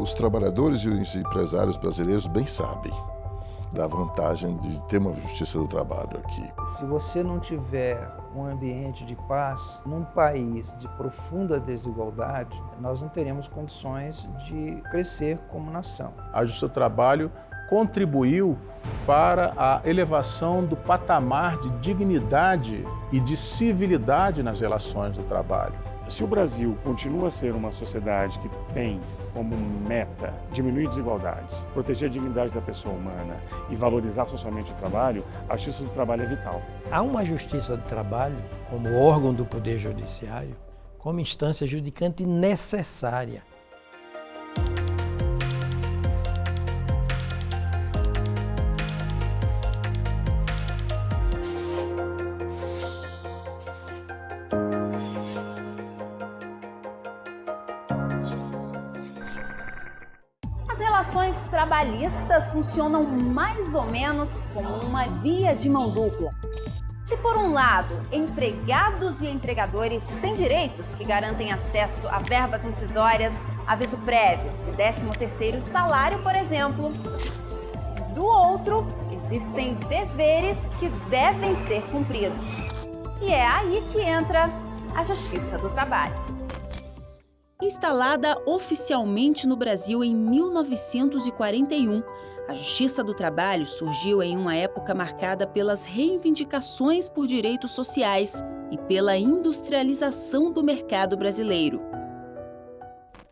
Os trabalhadores e os empresários brasileiros bem sabem da vantagem de ter uma justiça do trabalho aqui. Se você não tiver um ambiente de paz, num país de profunda desigualdade, nós não teremos condições de crescer como nação. A Justiça do Trabalho contribuiu para a elevação do patamar de dignidade e de civilidade nas relações do trabalho. Se o Brasil continua a ser uma sociedade que tem como meta diminuir desigualdades, proteger a dignidade da pessoa humana e valorizar socialmente o trabalho, a Justiça do Trabalho é vital. Há uma Justiça do Trabalho como órgão do Poder Judiciário, como instância judicante necessária. As relações trabalhistas funcionam mais ou menos como uma via de mão dupla. Se por um lado, empregados e empregadores têm direitos que garantem acesso a verbas rescisórias, aviso prévio e 13º salário, por exemplo, do outro, existem deveres que devem ser cumpridos. E é aí que entra a Justiça do Trabalho. Instalada oficialmente no Brasil em 1941, a Justiça do Trabalho surgiu em uma época marcada pelas reivindicações por direitos sociais e pela industrialização do mercado brasileiro.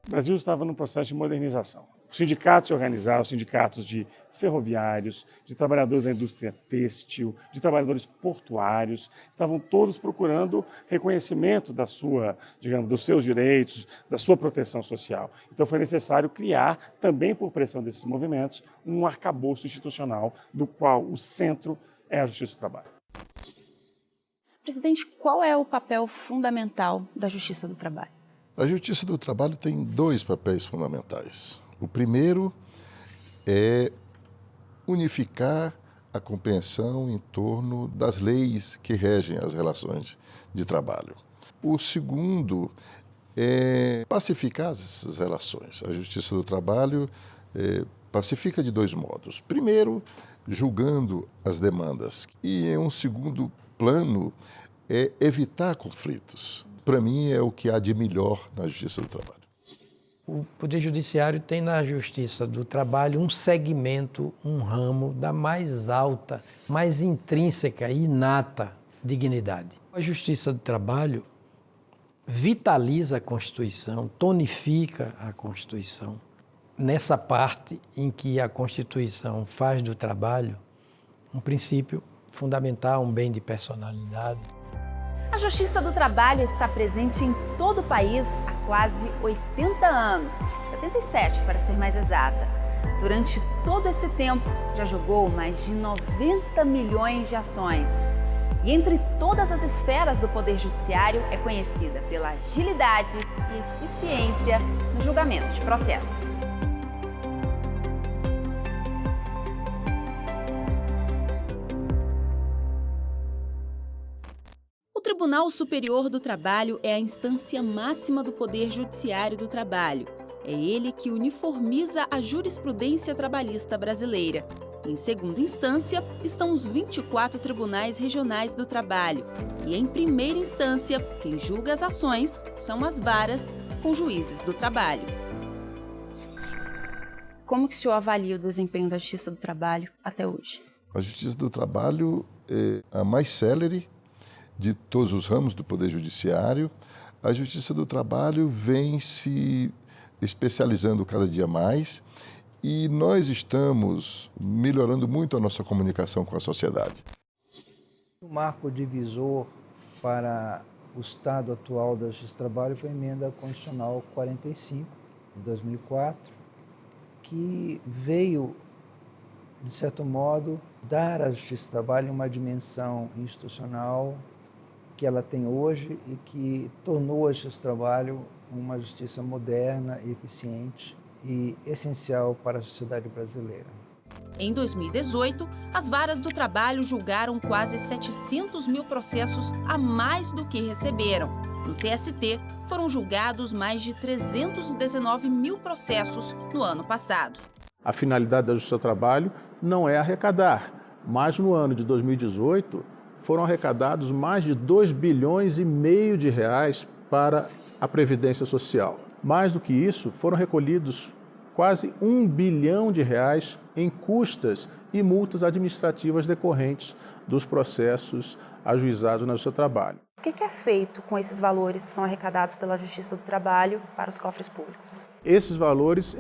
O Brasil estava num processo de modernização. Os sindicatos se organizaram, os sindicatos de ferroviários, de trabalhadores da indústria têxtil, de trabalhadores portuários, estavam todos procurando reconhecimento da sua, digamos, dos seus direitos, da sua proteção social. Então foi necessário criar, também por pressão desses movimentos, um arcabouço institucional do qual o centro é a Justiça do Trabalho. Presidente, qual é o papel fundamental da Justiça do Trabalho? A Justiça do Trabalho tem dois papéis fundamentais. O primeiro é unificar a compreensão em torno das leis que regem as relações de trabalho. O segundo é pacificar essas relações. A Justiça do Trabalho pacifica de dois modos. Primeiro, julgando as demandas. E em um segundo plano, é evitar conflitos. Para mim, é o que há de melhor na Justiça do Trabalho. O Poder Judiciário tem na Justiça do Trabalho um segmento, um ramo da mais alta, mais intrínseca e inata dignidade. A Justiça do Trabalho vitaliza a Constituição, tonifica a Constituição. Nessa parte em que a Constituição faz do trabalho um princípio fundamental, um bem de personalidade. A Justiça do Trabalho está presente em todo o país há quase 80 anos, 77 para ser mais exata. Durante todo esse tempo, já julgou mais de 90 milhões de ações. E entre todas as esferas do Poder Judiciário, é conhecida pela agilidade e eficiência no julgamento de processos. O Tribunal Superior do Trabalho é a instância máxima do Poder Judiciário do Trabalho. É ele que uniformiza a jurisprudência trabalhista brasileira. Em segunda instância, estão os 24 tribunais regionais do trabalho. E em primeira instância, quem julga as ações são as varas com juízes do trabalho. Como que o senhor avalia o desempenho da Justiça do Trabalho até hoje? A Justiça do Trabalho é a mais célere de todos os ramos do Poder Judiciário. A Justiça do Trabalho vem se especializando cada dia mais e nós estamos melhorando muito a nossa comunicação com a sociedade. O marco divisor para o estado atual da Justiça do Trabalho foi a Emenda Constitucional 45, de 2004, que veio, de certo modo, dar à Justiça do Trabalho uma dimensão institucional que ela tem hoje e que tornou a Justiça do Trabalho uma justiça moderna, eficiente e essencial para a sociedade brasileira. Em 2018, as varas do trabalho julgaram quase 700 mil processos a mais do que receberam. No TST, foram julgados mais de 319 mil processos no ano passado. A finalidade da Justiça do Trabalho não é arrecadar, mas no ano de 2018 foram arrecadados mais de 2,5 bilhões de reais para a Previdência Social. Mais do que isso, foram recolhidos quase 1 bilhão de reais em custas e multas administrativas decorrentes dos processos ajuizados na Justiça do Trabalho. O que é feito com esses valores que são arrecadados pela Justiça do Trabalho para os cofres públicos? Esses valores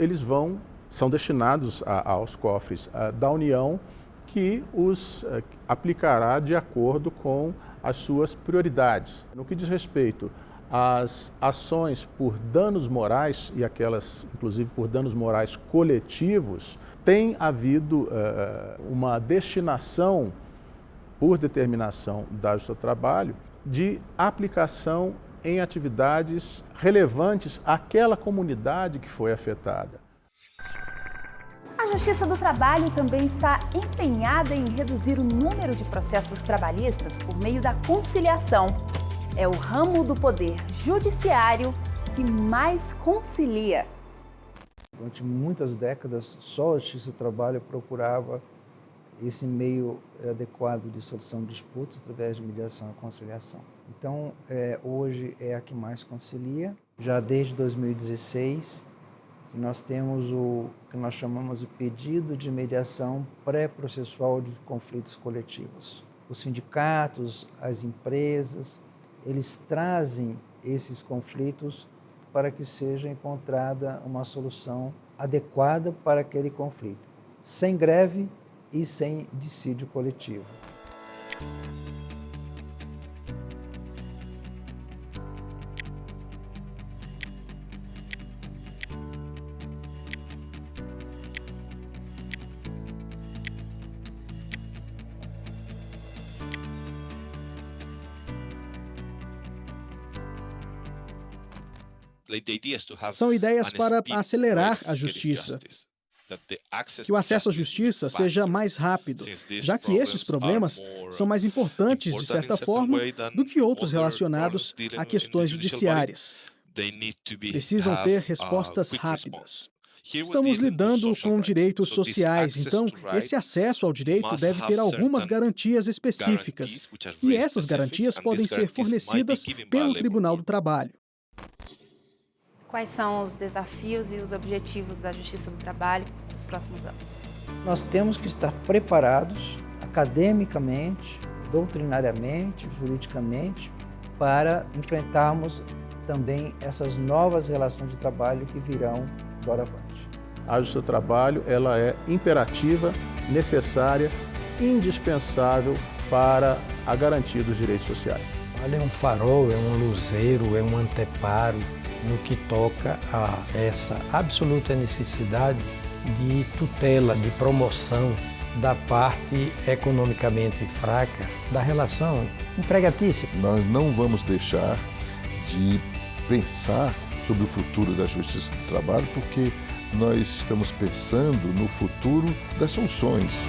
são destinados aos cofres da União, que os aplicará de acordo com as suas prioridades. No que diz respeito às ações por danos morais, e aquelas, inclusive, por danos morais coletivos, tem havido uma destinação, por determinação da Justiça do Trabalho, de aplicação em atividades relevantes àquela comunidade que foi afetada. A Justiça do Trabalho também está empenhada em reduzir o número de processos trabalhistas por meio da conciliação. É o ramo do poder judiciário que mais concilia. Durante muitas décadas, só a Justiça do Trabalho procurava esse meio adequado de solução de disputas através de mediação e conciliação. Então, hoje é a que mais concilia. Já desde 2016, nós temos o que nós chamamos de pedido de mediação pré-processual de conflitos coletivos. Os sindicatos, as empresas, eles trazem esses conflitos para que seja encontrada uma solução adequada para aquele conflito, sem greve e sem dissídio coletivo. São ideias para acelerar a justiça, que o acesso à justiça seja mais rápido, já que esses problemas são mais importantes, de certa forma, do que outros relacionados a questões judiciárias. Precisam ter respostas rápidas. Estamos lidando com direitos sociais, então esse acesso ao direito deve ter algumas garantias específicas, e essas garantias podem ser fornecidas pelo Tribunal do Trabalho. Quais são os desafios e os objetivos da Justiça do Trabalho nos próximos anos? Nós temos que estar preparados academicamente, doutrinariamente, juridicamente, para enfrentarmos também essas novas relações de trabalho que virão doravante. A Justiça do Trabalho ela é imperativa, necessária, indispensável para a garantia dos direitos sociais. Ela é um farol, é um luzeiro, é um anteparo no que toca a essa absoluta necessidade de tutela, de promoção da parte economicamente fraca da relação empregatícia. Nós não vamos deixar de pensar sobre o futuro da Justiça do Trabalho, porque nós estamos pensando no futuro das soluções.